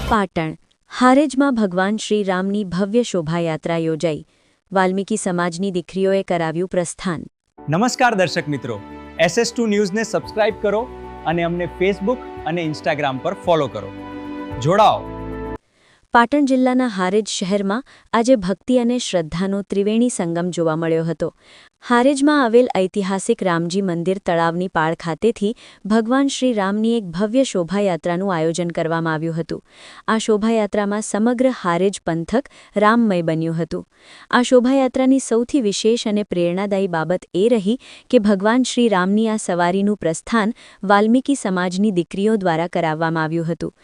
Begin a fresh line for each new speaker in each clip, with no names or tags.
પાટણ હારેજમાં ભગવાન શ્રી રામની ભવ્ય શોભાયાત્રા યોજાઈ. વાલ્મીકી સમાજની દીકરીઓએ કરાવ્યું પ્રસ્થાન.
નમસ્કાર દર્શક મિત્રો, SS2 ન્યૂઝને સબસ્ક્રાઇબ કરો અને અમને ફેસબુક અને ઇન્સ્ટાગ્રામ પર ફોલો કરો. જોડાઓ.
પાટણ જિલ્લાના હારેજ શહેરમાં આજે ભક્તિ અને શ્રદ્ધાનો ત્રિવેણી સંગમ જોવા મળ્યો હતો. હારેજમાં આવેલ ઐતિહાસિક રામજી મંદિર તળાવની પાળ ખાતેથી ભગવાન શ્રી રામની એક ભવ્ય શોભાયાત્રાનું આયોજન કરવામાં આવ્યું હતું. આ શોભાયાત્રામાં સમગ્ર હારેજ પંથક રામમય બન્યું હતું. આ શોભાયાત્રાની સૌથી વિશેષ અને પ્રેરણાદાયી બાબત એ રહી કે ભગવાન શ્રી રામની આ સવારીનું પ્રસ્થાન વાલ્મીકી સમાજની દીકરીઓ દ્વારા કરાવવામાં આવ્યું હતું.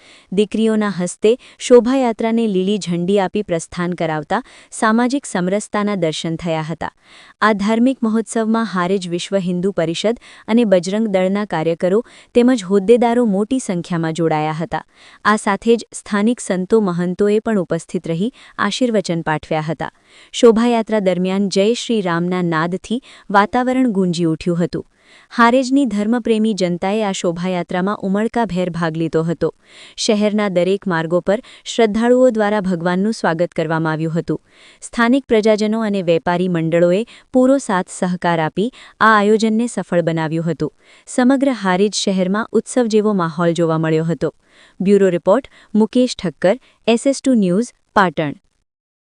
દીકરીઓના હસ્તે શોભાયાત્રાને લીલી ઝંડી આપી પ્રસ્થાન કરાવતા સામાજિક સમરસતાના દર્શન થયા હતા. આ ધાર્મિક મહોત્સવમાં હારેજ વિશ્વ હિન્દુ પરિષદ અને બજરંગ દળના કાર્યકરો તેમજ હોદ્દેદારો મોટી સંખ્યામાં જોડાયા હતા. આ સાથે જ સ્થાનિક સંતો મહંતોએ પણ ઉપસ્થિત રહી આશીર્વચન પાઠવ્યા હતા. શોભાયાત્રા દરમિયાન જય શ્રી રામના નાદથી વાતાવરણ ગુંજી ઉઠ્યું હતું. હારેજની ધર્મપ્રેમી જનતાએ આ શોભાયાત્રામાં ઉમળકાભેર ભાગ લીધો હતો. શહેરના દરેક માર્ગો પર શ્રદ્ધાળુઓ દ્વારા ભગવાનનું સ્વાગત કરવામાં આવ્યું હતું. સ્થાનિક પ્રજાજનો અને વેપારી મંડળોએ પૂરો સાથ સહકાર આપી આ આયોજનને સફળ બનાવ્યું હતું. સમગ્ર હારેજ શહેરમાં ઉત્સવ જેવો માહોલ જોવા મળ્યો હતો. Bureau report Mukesh Thakkar, SS2 news, Patan.